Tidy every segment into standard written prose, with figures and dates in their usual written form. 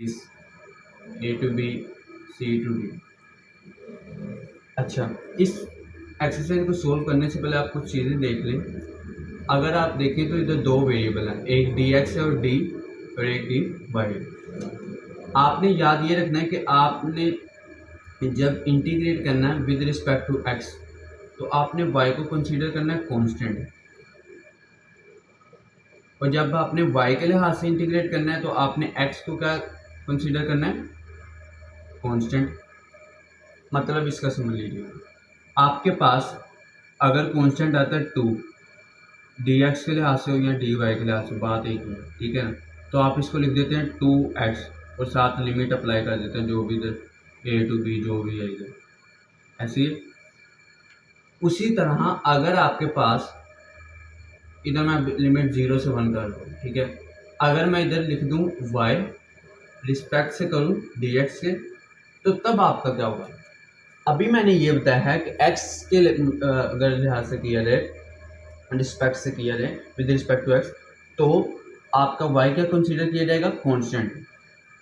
इस A to B C to D. अच्छा, इस एक्सरसाइज को सोल्व करने से पहले आप कुछ चीज़ें देख लें। अगर आप देखें तो इधर दो वेरिएबल हैं, एक डी एक्स है और डी और एक डी वाई। आपने याद ये रखना है कि आपने जब इंटीग्रेट करना है विद रिस्पेक्ट टू एक्स तो आपने वाई को कंसीडर करना है कांस्टेंट, और जब आपने वाई के लिहाज से इंटीग्रेट करना है तो आपने एक्स को क्या कंसीडर करना है, कांस्टेंट। मतलब इसका समझ लीजिए, आपके पास अगर कांस्टेंट आता है 2 डी एक्स के लिहाज से हो या डी वाई के लिहाज से, बात एक ही है, ठीक है ना। तो आप इसको लिख देते हैं 2x और साथ लिमिट अप्लाई कर देते हैं जो भी इधर ए टू बी जो भी है इधर, ऐसे ही। उसी तरह अगर आपके पास इधर मैं लिमिट 0 से 1 कर दूँ, ठीक है, अगर मैं इधर लिख दूँ y रिस्पेक्ट से करूँ dx के, तो तब आपका क्या होगा। अभी मैंने ये बताया है कि x के अगर लिहाज से किया जाए, रिस्पेक्ट से किया जाए विद रिस्पेक्ट टू x, तो आपका y क्या कंसीडर किया जाएगा, कांस्टेंट।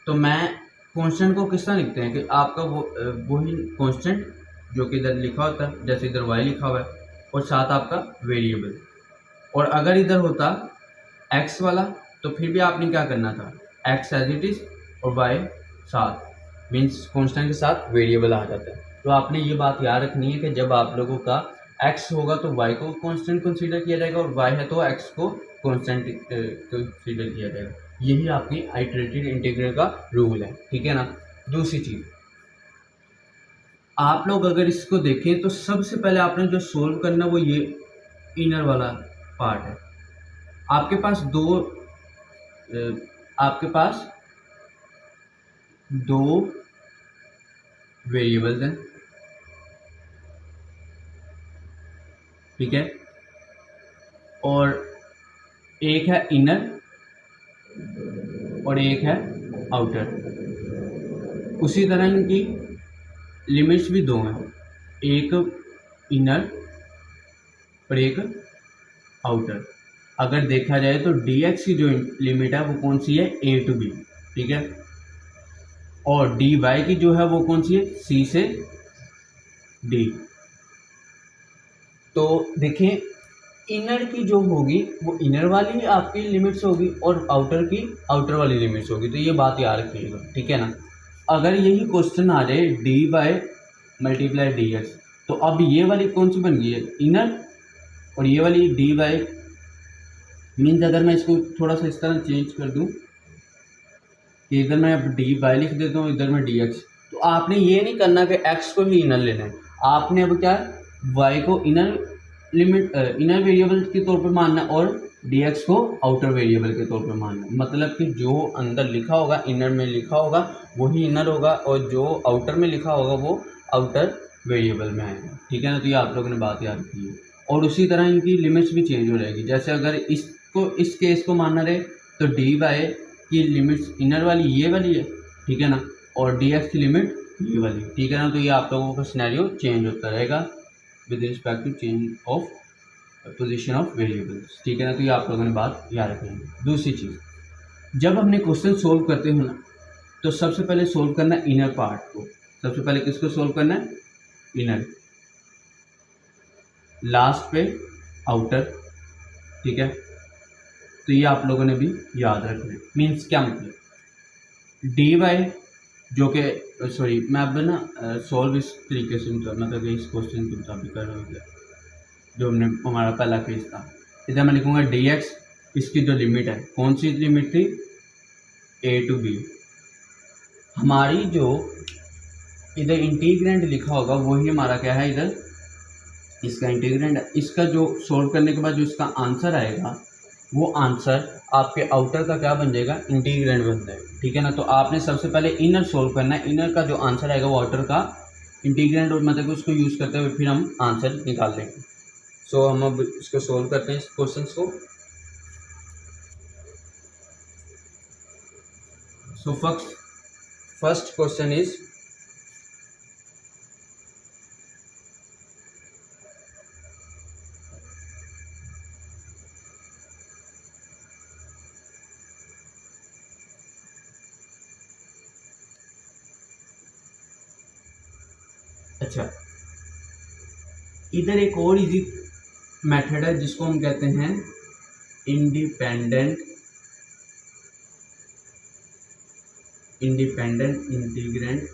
तो मैं कांस्टेंट को किस तरह लिखते हैं कि आपका वही कांस्टेंट जो कि इधर लिखा होता है, जैसे इधर y लिखा हुआ है और साथ आपका वेरिएबल। और अगर इधर होता x वाला तो फिर भी आपने क्या करना था, x एज इट इज और y साथ, मीन्स कांस्टेंट के साथ वेरिएबल आ जाता है। तो आपने ये बात याद रखनी है कि जब आप लोगों का x होगा तो y को कांस्टेंट कंसीडर किया जाएगा और y है तो x को कांस्टेंट कंसीडर किया जाएगा। यही आपकी आइटरेटेड इंटीग्रल का रूल है, ठीक है ना। दूसरी चीज, आप लोग अगर इसको देखें तो सबसे पहले आपने जो सोल्व करना वो ये इनर वाला पार्ट है। आपके पास आपके पास दो वेरिएबल्स हैं, ठीक है, और एक है इनर और एक है आउटर। उसी तरह इनकी लिमिट्स भी दो हैं, एक इनर और एक आउटर। अगर देखा जाए तो dx की जो लिमिट है वो कौन सी है, a टू b, ठीक है, और dy की जो है वो कौन सी है, c से d। तो देखिए, इनर की जो होगी वो इनर वाली आपकी लिमिट्स होगी और आउटर की आउटर वाली लिमिट्स होगी। तो ये बात याद रखिएगा, ठीक है ना। अगर यही क्वेश्चन आ जाए dy मल्टीप्लाई dx, तो अब ये वाली कौन सी बन गई है, इनर, और ये वाली dy मीन्स अगर मैं इसको थोड़ा सा इस तरह चेंज कर दूं कि इधर मैं अब डी वाई लिख देता हूँ, इधर मैं डी एक्स, तो आपने ये नहीं करना कि एक्स को ही इनर लेना है, आपने अब क्या वाई को इनर लिमिट इनर वेरिएबल के तौर पे मानना और डी एक्स को आउटर वेरिएबल के तौर पे मानना। मतलब कि जो अंदर लिखा होगा इनर में लिखा होगा वही इनर होगा और जो आउटर में लिखा होगा वो आउटर वेरिएबल में आएगा, ठीक है ना। तो ये आप लोगों ने बात याद की है। और उसी तरह इनकी लिमिट्स भी चेंज हो जाएगी। जैसे अगर इसको इस केस को मानना रहे तो डी वाई की लिमिट्स इनर वाली ये वाली है, ठीक है ना, और डी एक्स की लिमिट ये वाली, ठीक है ना। तो ये आप लोगों का सिनेरियो चेंज होता रहेगा with respect to change of position of variables, ठीक है ना। तो ये आप लोगों ने बात याद रखेंगे। दूसरी चीज़, जब हमने क्वेश्चन सोल्व करते हो ना तो सबसे पहले सोल्व करना है इनर पार्ट को। सबसे पहले किसको सोल्व करना है, इनर, लास्ट पे आउटर, ठीक है। तो ये आप लोगों ने भी याद रखना है। मीन्स क्या मतलब, डी वाई जो कि सॉरी मैं अब ना सॉल्व इस तरीके से मतलब इस क्वेश्चन के मुताबिक कर रहा हूँ जो हमने हमारा पहला केस था। इधर मैं लिखूंगा डी एक्स, इसकी जो लिमिट है कौन सी लिमिट थी, ए टू बी। हमारी जो इधर इंटीग्रेंड लिखा होगा वही हमारा क्या है, इधर इसका इंटीग्रेंड है। इसका जो सोल्व करने के बाद जो इसका आंसर आएगा वो आंसर आपके आउटर का क्या बन जाएगा, इंटीग्रेंड बन जाएगा, ठीक है ना। तो आपने सबसे पहले इनर सोल्व करना है, इनर का जो आंसर आएगा वो आउटर का इंटीग्रेंड, और मतलब उसको यूज़ करते हुए फिर हम आंसर निकाल लेंगे। सो हम अब इसको सोल्व करते हैं इस क्वेश्चन को। सो फर्स्ट क्वेश्चन इज, अच्छा, इधर एक और इजी मेथड है जिसको हम कहते हैं इंडिपेंडेंट इंटीग्रेंट।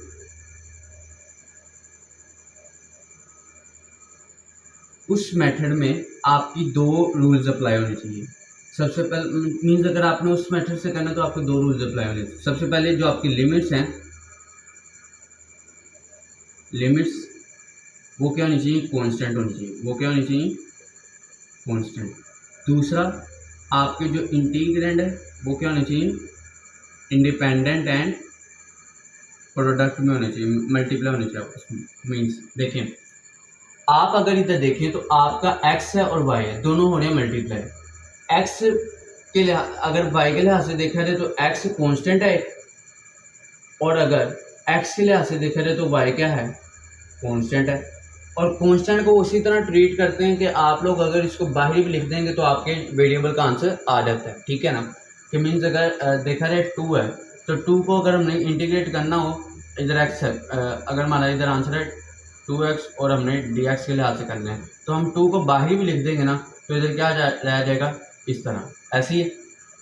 उस मेथड में आपकी दो रूल्स अप्लाई होने चाहिए। सबसे पहले मीन्स अगर आपने उस मेथड से करना तो आपको दो रूल्स अप्लाई होने चाहिए। सबसे पहले जो आपकी लिमिट्स हैं, लिमिट्स वो क्या होनी चाहिए, कांस्टेंट होनी चाहिए। वो क्या होनी चाहिए, कांस्टेंट। दूसरा, आपके जो इंटीग्रेंड है वो क्या होना चाहिए, इंडिपेंडेंट एंड प्रोडक्ट में होने चाहिए, मल्टीप्लाई होने चाहिए आपस में। मीन्स देखें, आप अगर इधर देखें तो आपका x है और y है, दोनों हो रहे हैं मल्टीप्लाई। x के लिहाज अगर y के लिहाज से देखा जाए तो x कांस्टेंट है, और अगर x के लिहाज से देखा जाए तो y क्या है, कांस्टेंट है। और कांस्टेंट को उसी तरह ट्रीट करते हैं कि आप लोग अगर इसको बाहरी भी लिख देंगे तो आपके वेरिएबल का आंसर आ जाता है, ठीक है ना। कि मीन्स अगर देखा जाए 2 है तो 2 को अगर हमने इंटीग्रेट करना हो, इधर x है, अगर हमारा इधर आंसर है 2x और हमने dx के लिहाज से करना है तो हम 2 को बाहरी भी लिख देंगे ना तो इधर क्या रह जाएगा, इस तरह, ऐसे ही है।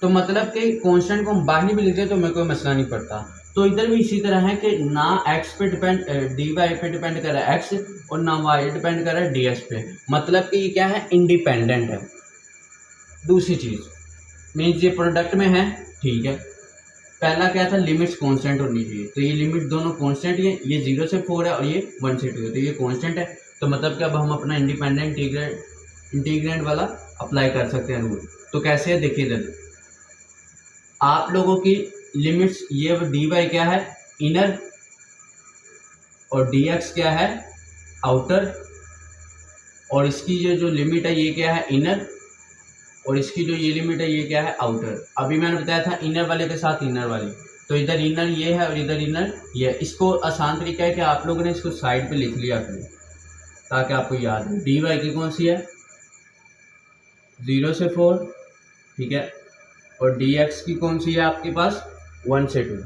तो मतलब कि कांस्टेंट को हम बाहरी भी लिख दें तो मेरे कोई मसला नहीं पड़ता। तो इधर भी इसी तरह है कि ना x पे डिपेंड dy पे डिपेंड कर रहा है x, और ना y डिपेंड कर रहा है ds पे। मतलब कि ये क्या है, इंडिपेंडेंट है। दूसरी चीज़ मीन्स ये प्रोडक्ट में है, ठीक है। पहला क्या था, लिमिट्स कांस्टेंट होनी चाहिए, तो ये लिमिट दोनों कांस्टेंट ही है, ये 0 से 4 है और ये 1 से 2 है, तो ये कांस्टेंट है। तो मतलब कि अब हम अपना इंडिपेंडेंट इंटीग्रेंट वाला अप्लाई कर सकते हैं रूल। तो कैसे है देखिए, इधर आप लोगों की लिमिट्स ये डी वाई क्या है, इनर, और डी एक्स क्या है, आउटर, और इसकी ये जो लिमिट है ये क्या है, इनर, और इसकी जो ये लिमिट है ये क्या है, आउटर। अभी मैंने बताया था इनर वाले के साथ इनर वाली, तो इधर इनर ये है और इधर इनर ये है। इसको आसान तरीका है कि आप लोगों ने इसको साइड पे लिख लिया करें ताकि आपको याद हो। डी वाई की कौन सी है, 0 से 4, ठीक है, और डी एक्स की कौन सी है आपके पास, 1 से 2।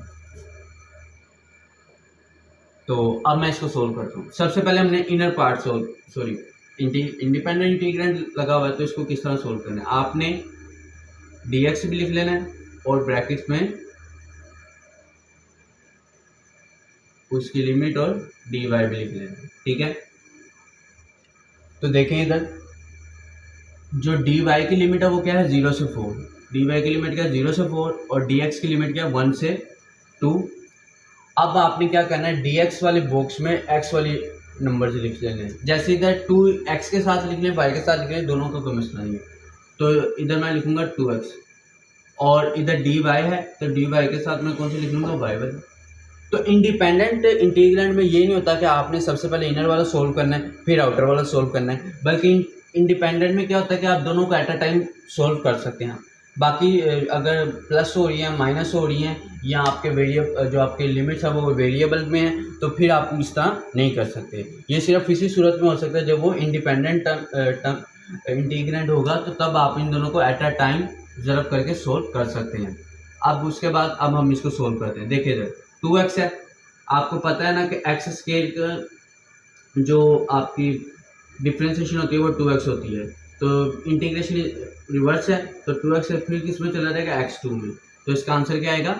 तो अब मैं इसको सोल्व करता हूँ। सबसे पहले हमने inner part sorry independent integrant लगा हुआ है तो इसको किस तरह सोल्व करना है, आपने dx भी लिख लेना है और ब्रैकेट में उसकी लिमिट और dy भी लिख लेना है, ठीक है। तो देखें इधर जो dy की लिमिट है वो क्या है, 0 से 4। dy की लिमिट क्या है, 0 से 4, और dx की लिमिट क्या है, 1 से 2। अब आपने क्या करना है, dx वाले बॉक्स में x वाली नंबर से लिख लेने हैं। जैसे इधर 2x के साथ लिख लें, y के साथ लिख लें, दोनों का कोई मसला नहीं है। तो इधर मैं लिखूंगा 2x, और इधर dy है तो dy के साथ मैं कौन सी लिख लूँगा, y वाली। तो इंडिपेंडेंट इंटीग्रेंट में ये नहीं होता कि आपने सबसे पहले इनर वाला सोल्व करना है फिर आउटर वाला सोल्व करना है, बल्कि इंडिपेंडेंट में क्या होता है कि आप दोनों को एट अ टाइम सोल्व कर सकते हैं। बाकी अगर प्लस हो रही है, माइनस हो रही हैं, या आपके वेरिएबल जो आपके लिमिट्स है वो वेरिएबल में है, तो फिर आप इस तरह नहीं कर सकते। ये सिर्फ इसी सूरत में हो सकता है जब वो इंडिपेंडेंट इंटीग्रेंट होगा, तो तब आप इन दोनों को एट अ टाइम ज़रब करके सोल्व कर सकते हैं। अब उसके बाद अब हम इसको सोल्व करते हैं। देखिए इधर 2x है, आपको पता है ना कि एक्स स्केयर का जो आपकी डिफ्रेंशिएशन होती है वो 2x होती है, तो इंटीग्रेशन रिवर्स है, तो 2x से फिर किस में चला जाएगा, x2 में। तो इसका आंसर क्या आएगा,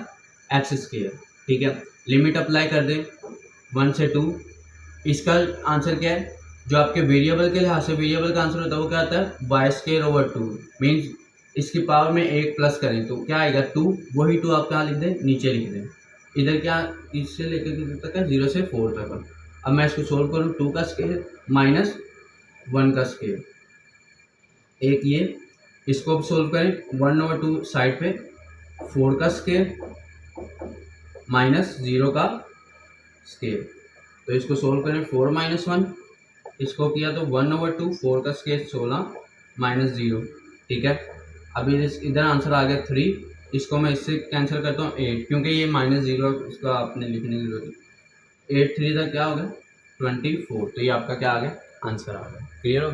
एक्स स्केयर, ठीक है। लिमिट अप्लाई कर दें 1 से 2, इसका आंसर क्या है, जो आपके वेरिएबल के लिहाज से वेरिएबल का आंसर होता है वो क्या आता है, वाई स्केयर ओवर 2। मीन्स इसकी पावर में 1 प्लस करें तो क्या आएगा, 2। वही 2 आप कहाँ लिख दें, नीचे लिख दें। इधर क्या, इससे लेकर कितने तक है, 0 से 4 तक। अब मैं इसको सोल्व करूँ, 2 का स्केयर माइनस 1 का स्केयर, एक ये, इसको अब सोल्व करें 1/2 साइड पे, 4 का स्केयर माइनस 0 का स्केयर। तो इसको सोल्व करें 4 - 1, इसको किया तो 1/2, 4 का स्केयर 16 माइनस 0, ठीक है। अभी इधर आंसर आ गया 3, इसको मैं इससे कैंसिल करता हूँ 8, क्योंकि ये -0 इसका आपने लिखने की जरूरत है। 8 3 का क्या हो गया, 24। तो ये आपका क्या आ गया, आंसर आ गया। क्लियर हो,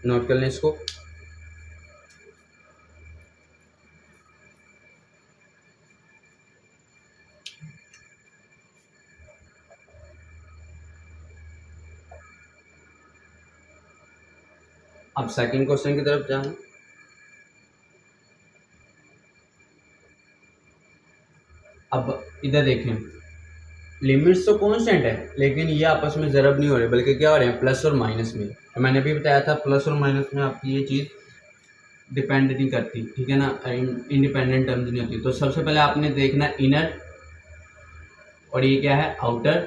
नोट कर लें इसको। अब सेकंड क्वेश्चन की तरफ जाएं। अब इधर देखें, लिमिट्स तो कांस्टेंट है लेकिन ये आपस में ज़रब नहीं हो रहे बल्कि क्या हो रहे हैं, प्लस और माइनस में। तो मैंने भी बताया था प्लस और माइनस में आपकी ये चीज़ डिपेंड नहीं करती, ठीक है ना, इंडिपेंडेंट टर्म्स नहीं होती। तो सबसे पहले आपने देखना इनर, और ये क्या है, आउटर,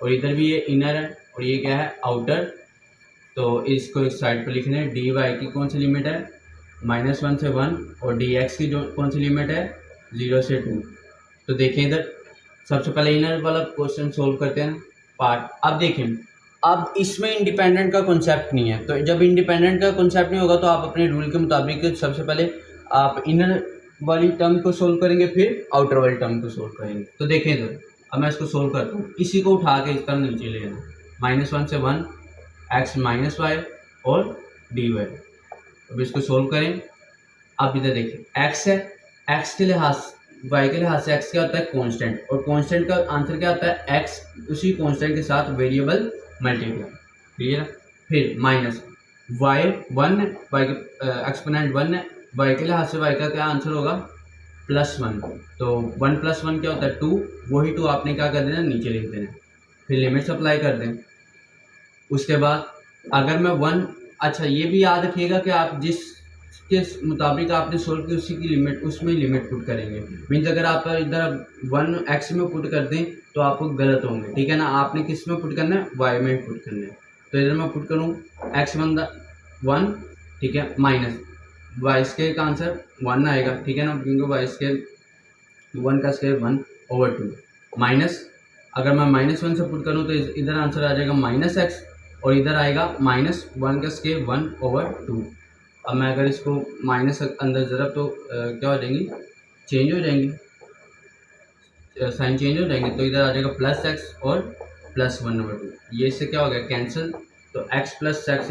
और इधर भी ये इनर है और ये क्या है, आउटर। तो इसको एक साइड पर लिखना है। डी वाई की कौन सी लिमिट है, -1 से 1, और डी एक्स की जो कौन सी लिमिट है, 0 से 2। तो देखें इधर सबसे पहले इनर वाला क्वेश्चन सोल्व करते हैं पार्ट। अब देखें, अब इसमें इंडिपेंडेंट का कॉन्सेप्ट नहीं है, तो जब इंडिपेंडेंट का कॉन्सेप्ट नहीं होगा तो आप अपने रूल के मुताबिक सबसे पहले आप इनर वाली टर्म को सोल्व करेंगे फिर आउटर वाली टर्म को सोल्व करेंगे। तो देखें इधर, अब मैं इसको सोल्व करता हूँ। इसी को उठा के इस तरह नीचे ले आना, -1 से 1, x माइनस वाई और डी वाई। अब इसको सोल्व करें। अब इधर देखिए x है, x के लिहाज y के लिहाज से x क्या होता है, कांस्टेंट, और कांस्टेंट का आंसर क्या होता है, x उसी कांस्टेंट के साथ वेरिएबल मल्टीप्लाई, क्लियर है। फिर माइनस y 1 है, y का एक्सपोनेंट 1 है, y के लिहाज से y का क्या आंसर होगा, +1। तो 1 + 1 क्या होता है, 2, वही 2 आपने क्या कर देना, नीचे लिख देना। फिर लिमिट्स अप्लाई कर दें। उसके बाद अगर मैं 1, अच्छा ये भी याद रखिएगा कि आप जिसके मुताबिक आपने सोल्व की उसी की लिमिट, उसमें लिमिट पुट करेंगे। मीन्स अगर आप इधर 1 x में पुट कर दें तो आपको गलत होंगे, ठीक है ना। आपने किस में पुट करना है, y में पुट करना है। तो इधर मैं पुट करूँ x 1, ठीक है, माइनस y स्क्वायर का आंसर 1 आएगा, ठीक है ना, क्योंकि y स्क्वायर 1 का स्क्वायर 1/2 माइनस, अगर मैं -1 से पुट करूँ तो इधर आंसर आ जाएगा -x, और इधर आएगा -1 का स्क्वायर 1/2। अब मैं अगर इसको माइनस अंदर ज़रब तो क्या हो जाएंगी, चेंज हो जाएंगी, साइन चेंज हो जाएंगे। तो इधर आ जाएगा +x और +1/2, ये इससे क्या हो गया, कैंसिल। तो x + x =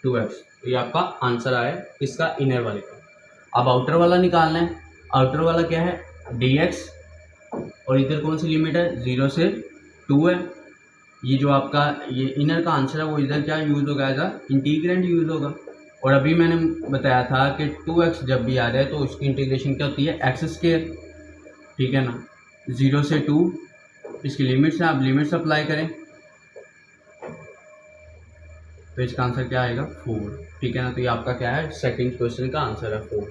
2x। तो ये आपका आंसर आया इसका इनर वाले का। अब आउटर वाला निकालना है। आउटर वाला क्या है, dx, और इधर कौन सी लिमिट है, 0 से 2 है। ये जो आपका ये इनर का आंसर है वो इधर क्या यूज़ होगा, एज इंटीग्रेंड यूज़ होगा। और अभी मैंने बताया था कि 2x जब भी आ जाए तो उसकी इंटीग्रेशन क्या होती है, x², ठीक है ना। 0 से 2 इसकी लिमिट्स हैं, आप लिमिट्स अप्लाई करें तो इसका आंसर क्या आएगा, 4, ठीक है ना। तो ये आपका क्या है, सेकंड क्वेश्चन का आंसर है 4।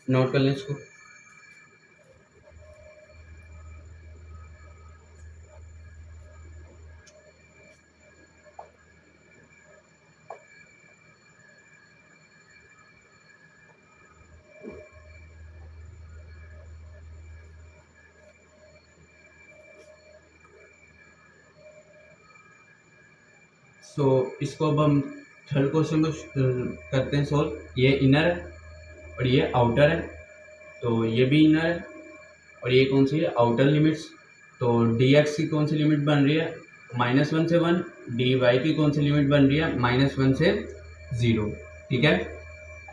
नोट कर लें इसको। सो इसको अब हम थर्ड क्वेश्चन को करते हैं सोल्व। ये इनर है और ये आउटर है, तो ये भी इनर है और ये कौन सी है, आउटर लिमिट्स। तो dx की कौन सी लिमिट बन रही है, -1 से 1, dy की कौन सी लिमिट बन रही है, -1 से 0, ठीक है।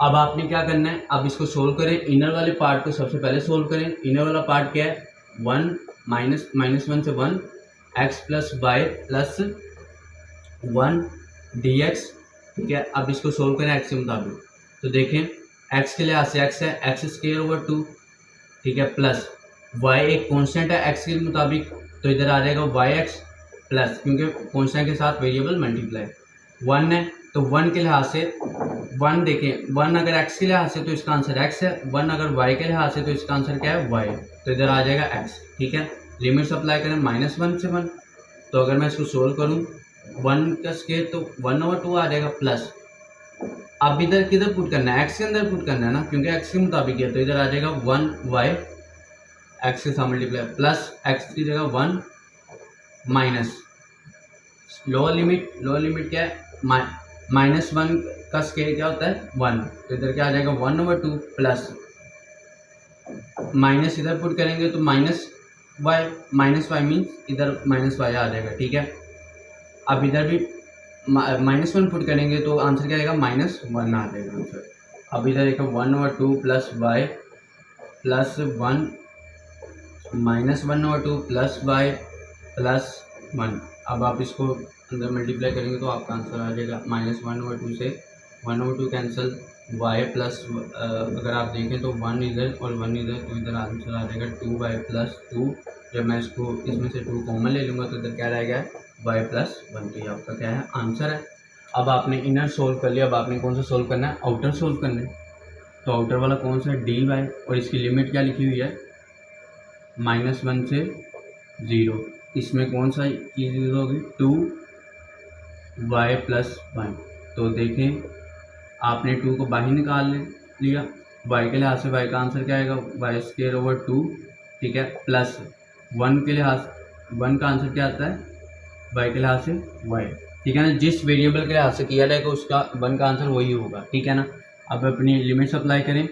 अब आपने क्या करना है, अब इसको सोल्व करें। इनर वाले पार्ट को सबसे पहले सोल्व करें। इनर वाला पार्ट क्या है, 1 -1 से 1 x + y + 1 dx, ठीक है। अब इसको सोल्व करें x के मुताबिक। तो देखें x के लिहाज से x है, x²/2, ठीक है, प्लस y एक कांस्टेंट है x के मुताबिक, तो इधर आ जाएगा yx प्लस, क्योंकि कांस्टेंट के साथ वेरिएबल मल्टीप्लाई। 1 है तो 1 के लिहाज से 1 देखें, 1 अगर x के लिहाज से तो इसका आंसर x है, 1 अगर y के लिहाज से तो इसका आंसर क्या है, y। तो इधर आ जाएगा x, ठीक है। लिमिट्स अप्लाई करें -1 से 1। तो अगर मैं इसको सोल्व करूँ 1 का स्क्वायर तो 1/2 आ जाएगा प्लस। अब इधर किधर पुट करना है, x के अंदर पुट करना है ना, क्योंकि x के मुताबिक है। तो इधर आ जाएगा 1y x के साथ मल्टीप्लाई प्लस x की जगह 1 माइनस लोअर लिमिट क्या है, -1 का स्क्वायर क्या होता है, 1। तो इधर क्या आ जाएगा 1/2 प्लस माइनस इधर पुट करेंगे तो -y मीन्स इधर -y आ जाएगा, ठीक है। अब इधर भी -1 पुट करेंगे तो आंसर क्या आएगा, -1 आ जाएगा आंसर। अब इधर एक 1/2 plus y plus 1 -1/2 plus y plus 1। अब आप इसको अंदर मल्टीप्लाई करेंगे तो आपका आंसर आ जाएगा -1/2 से 1/2 कैंसिल, y प्लस अगर आप देखें तो 1 इधर और 1 इधर, तो इधर आंसर आ जाएगा 2y प्लस 2। जब मैं इसको इसमें से 2 कॉमन ले लूँगा तो इधर क्या रहेगा y प्लस 1। तो ये आपका क्या है आंसर है। अब आपने इनर सोल्व कर लिया, अब आपने कौन सा सोल्व करना है, आउटर सोल्व करना है। तो आउटर वाला कौन सा है, dy, और इसकी लिमिट क्या लिखी हुई है -1 से 0। इसमें कौन सा चीज़ यूज़ होगी, 2y प्लस 1। तो देखें आपने 2 को बाहर निकाल लिया, y के लिहाज से y का आंसर क्या आएगा, y²/2, ठीक है, प्लस 1 के लिहाज 1 का आंसर क्या आता है, y के लिहाज से y, ठीक है ना। जिस वेरिएबल के लिहाज से किया जाएगा उसका 1 का आंसर वही होगा, ठीक है ना। अब अपनी लिमिट्स अप्लाई करें,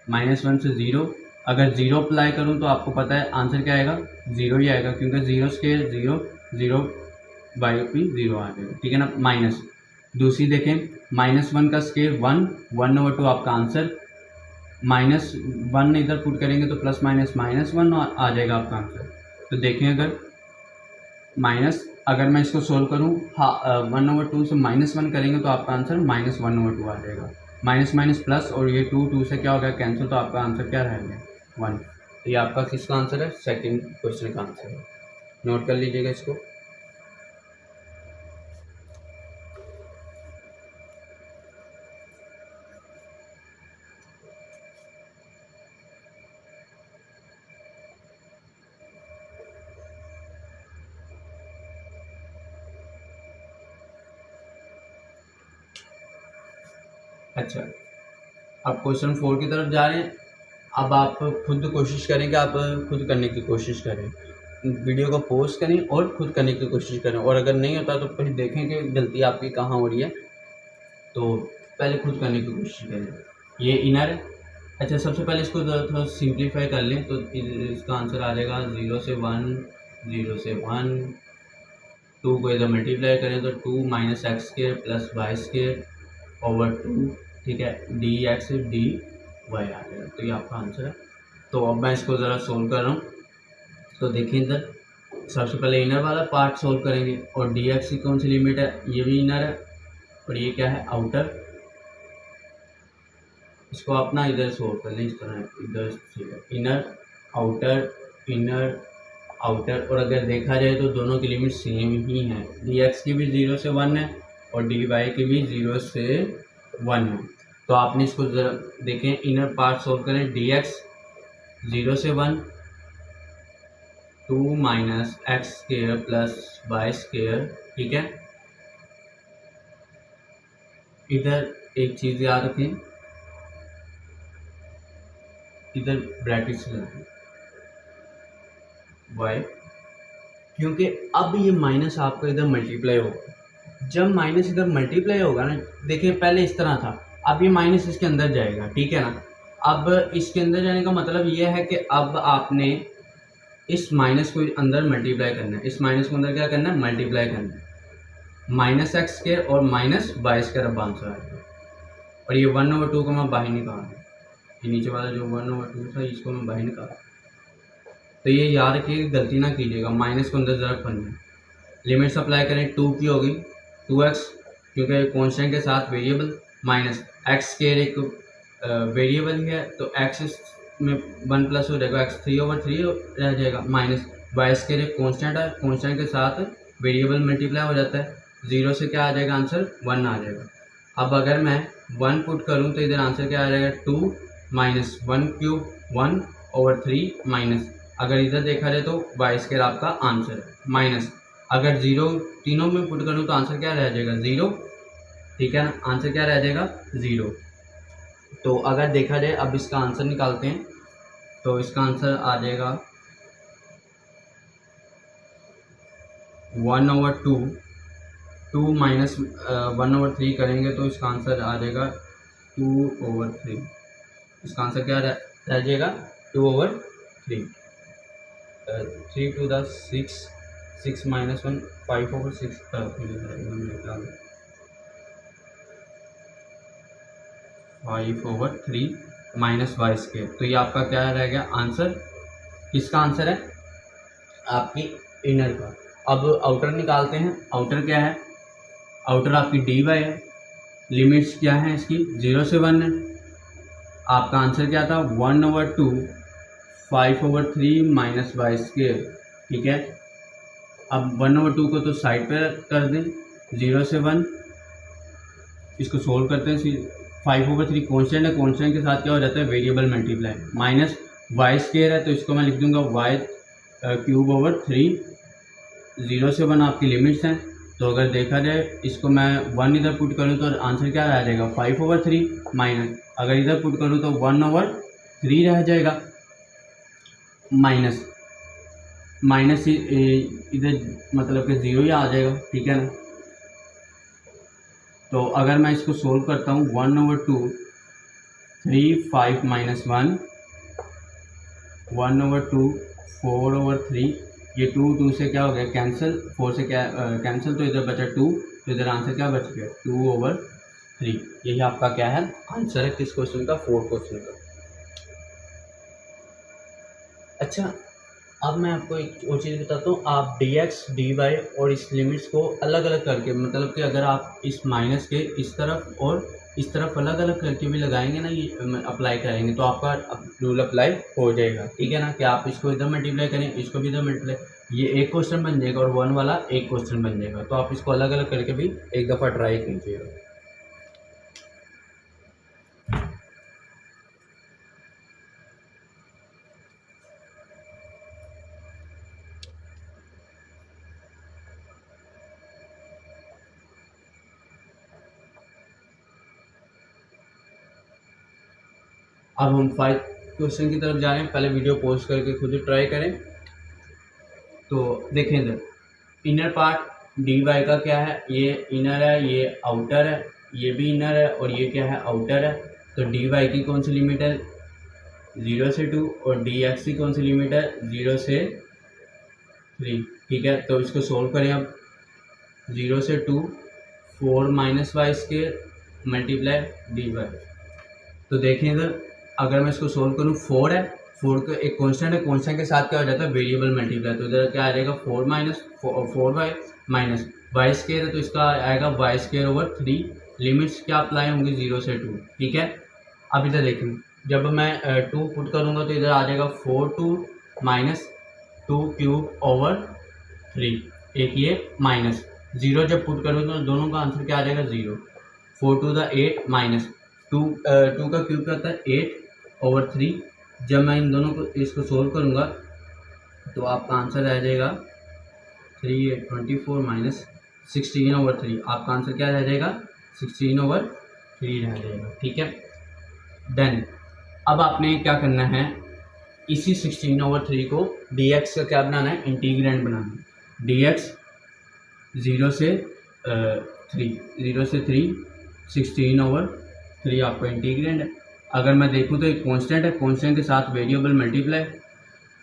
-1 से 0। अगर 0 अप्लाई करूं तो आपको पता है आंसर क्या आएगा, 0 ही आएगा, क्योंकि 0 स्क्वायर 0, 0 बाई भी 0 आ जाएगा, ठीक है ना। माइनस दूसरी देखें, -1 का स्क्वायर 1, 1/2 आपका आंसर, -1 इधर पुट करेंगे तो प्लस माइनस -1 आ जाएगा आपका आंसर। तो देखें अगर मैं इसको सोल्व करूँ 1/2 से -1 करेंगे तो आपका आंसर -1/2 आ जाएगा। माइनस माइनस प्लस, और ये 2 से क्या हो गया कैंसिल, तो आपका आंसर क्या रहेगा 1। तो ये आपका किसका आंसर है, सेकंड क्वेश्चन का आंसर है। नोट कर लीजिएगा इसको। अच्छा, अब क्वेश्चन 4 की तरफ जा रहे हैं। अब आप खुद कोशिश करें कि आप खुद करने की कोशिश करें, वीडियो को पॉज करें और खुद करने की कोशिश करें, और अगर नहीं होता तो फिर देखें कि गलती आपकी कहाँ हो रही है, तो पहले खुद करने की कोशिश करें। ये इनर है। अच्छा, सबसे पहले इसको थोड़ा सिंप्लीफाई कर लें तो इसका आंसर आ जाएगा 0 से 1, 0 से 1, 2 को इधर मल्टीप्लाई करें तो 2 - x² प्लस y²/2, ठीक है, dx dy आ जाएगा। तो ये आपका आंसर है। तो अब मैं इसको ज़रा सोल्व कर रहा हूँ। तो देखिए इधर सबसे पहले इनर वाला पार्ट सोल्व करेंगे, और dx की कौन सी लिमिट है, ये भी इनर है, और ये क्या है आउटर। इसको आप ना इधर सोल्व कर लें, इस तरह इधर इनर आउटर, और अगर देखा जाए तो दोनों की लिमिट सेम ही है। dx की भी 0 से 1 है और dy की भी 0 से 1 है। तो आपने इसको जरा देखें, इनर पार्ट सोल्व करें, dx 0 से 1, 2 - x² प्लस y², ठीक है। इधर एक चीज़ याद रखें, इधर ब्रैकेट्स लगाएं y, क्योंकि अब ये माइनस आपका इधर मल्टीप्लाई होगा। जब माइनस इधर मल्टीप्लाई होगा ना, देखिए पहले इस तरह था, अब ये माइनस इसके अंदर जाएगा, ठीक है ना। अब इसके अंदर जाने का मतलब ये है कि अब आपने इस माइनस को अंदर मल्टीप्लाई करना है, इस माइनस को अंदर क्या करना है, मल्टीप्लाई करना है, -x² और -y² अब आंसर आएगा। और ये 1/2 को मैं बाहर निकाल, ये नीचे वाला जो 1/2 था इसको मैं बाहर निकाल। तो ये याद रखिए, गलती ना कीजिएगा, माइनस को अंदर ज़रा पढ़ना है। लिमिट्स अप्लाई करें, 2 की होगी 2x, क्योंकि कांस्टेंट के साथ वेरिएबल, माइनस x² एक वेरिएबल ही है, तो x में 1 प्लस हो जाएगा, x 3/3 रह जाएगा, माइनस y² एक कांस्टेंट है, कांस्टेंट के साथ वेरिएबल मल्टीप्लाई हो जाता है, 0 से क्या आ जाएगा आंसर 1 आ जाएगा। अब अगर मैं 1 पुट करूँ तो इधर आंसर क्या आ जाएगा, 2 - 1³ 1/3 माइनस, अगर इधर देखा जाए तो y² आपका आंसर है, माइनस अगर 0 तीनों में पुट करूँ तो आंसर क्या रह जाएगा 0, ठीक है ना, आंसर क्या रह जाएगा 0। तो अगर देखा जाए, अब इसका आंसर निकालते हैं, तो इसका आंसर आ जाएगा 1/2, 2 - 1/3 करेंगे तो इसका आंसर आ जाएगा 2/3। इसका आंसर क्या रह जाएगा 2/3। 3 to the 6, 6 - 1 5/6, 5/3 माइनस y²। तो ये आपका क्या रह गया आंसर, किसका आंसर है, आपकी इनर का। अब आउटर निकालते हैं। आउटर क्या है? आउटर आपकी dy है। लिमिट्स क्या है इसकी? 0 से 1 है। आपका आंसर क्या था? 1/2 5/3 माइनस वाई स्क्वायर। ठीक है, अब 1/2 को तो साइड पे कर दें, 0 से 1 इसको सोल्व करते हैं। 5/3 कॉन्स्टेंट है, कॉन्स्टेंट के साथ क्या हो जाता है? Variable multiply. Minus y square है तो इसको मैं लिख दूंगा y³/3। 0 से 1 आपकी लिमिट्स हैं, तो अगर देखा जाए इसको मैं 1 इधर पुट करूँ तो आंसर क्या आ जाएगा? 5/3 माइनस, अगर इधर पुट करूँ तो 1/3 रह जाएगा। माइनस इधर मतलब कि 0 ही आ जाएगा। ठीक है ना? तो अगर मैं इसको सोल्व करता हूँ 1/2 3 5 माइनस 1 1/2 4/3, ये 2 से क्या हो गया? कैंसिल, 4 से क्या कैंसिल, तो इधर बचा 2, तो इधर आंसर क्या बच गया? 2/3। यही आपका क्या है? आंसर है किस क्वेश्चन का? 4th क्वेश्चन का। अच्छा, अब मैं आपको एक और चीज़ बताता हूँ। आप dx dy और इस लिमिट्स को अलग अलग करके, मतलब कि अगर आप इस माइनस के इस तरफ और इस तरफ अलग अलग करके भी लगाएंगे ना, ये अप्लाई करेंगे तो आपका रूल अप्लाई हो जाएगा। ठीक है ना? कि आप इसको इधर मल्टीप्लाई करें, इसको भी इधर मल्टीप्लाई, ये एक क्वेश्चन बन जाएगा और 1 वाला एक क्वेश्चन बन जाएगा। तो आप इसको अलग अलग करके भी एक दफ़ा ट्राई कीजिएगा। अब हम 5 क्वेश्चन की तरफ जा रहे हैं। पहले वीडियो पॉज करके खुद ही ट्राई करें। तो देखें इधर, इनर पार्ट dy का क्या है? ये इनर है, ये आउटर है, ये भी इनर है और ये क्या है? आउटर है। तो dy की कौन सी लिमिट है? 0 से 2, और dx की कौन सी लिमिट है? 0 से 3। ठीक है, तो इसको सोल्व करें अब। 0 से 2 4 minus y square multiply dy। तो देखें इधर, अगर मैं इसको सोल्व करूँ, 4 है, 4 का एक कांस्टेंट है, कांस्टेंट के साथ क्या हो जाता है? Variable multiply. तो इधर क्या आ जाएगा? 4y माइनस वाई स्क्वायर है तो इसका आएगा y²/3। लिमिट्स क्या अप्लाई होंगी? 0 से 2। ठीक है, अब इधर देखें, जब मैं 2 पुट करूँगा तो इधर आ जाएगा 4/2 माइनस 2³/3। एक ये माइनस 0 जब पुट करूँगा तो दोनों का आंसर क्या आ जाएगा? 0। 4×2 = 8 माइनस 2 का क्यूब क्या होता है? 8/3। जब मैं इन दोनों को इसको सोल्व करूँगा तो आपका आंसर रह जाएगा 3 8 24 माइनस 16/3। आपका आंसर क्या रह जाएगा? 16/3 रह जाएगा। ठीक है, देन अब आपने क्या करना है? इसी 16/3 को dx का क्या बनाना है? इंटीग्रेंड बनाना है। dx 0 से 3 16/3 आपका इंटीग्रेंड है। अगर मैं देखूँ तो एक कांस्टेंट है, कांस्टेंट के साथ वेरिएबल मल्टीप्लाई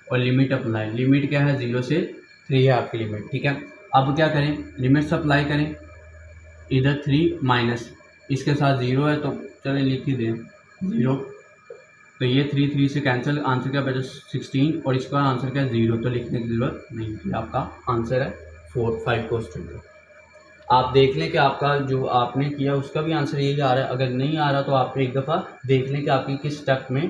और लिमिट अप्लाई। लिमिट क्या है? 0 से 3 है आपकी लिमिट। ठीक है, अब क्या करें? लिमिट्स अप्लाई करें। इधर 3 माइनस इसके साथ 0 है तो चलिए लिख ही दें 0। तो ये 3 से कैंसिल, आंसर क्या बचा? 16, और इसका आंसर क्या है? 0। तो लिखने की ज़रूरत नहीं थी। आपका आंसर है 5 क्वेश्चन का। आप देख लें कि आपका जो आपने किया उसका भी आंसर यही आ रहा है। अगर नहीं आ रहा तो आप एक दफ़ा देख लें कि आपकी किस स्टेप में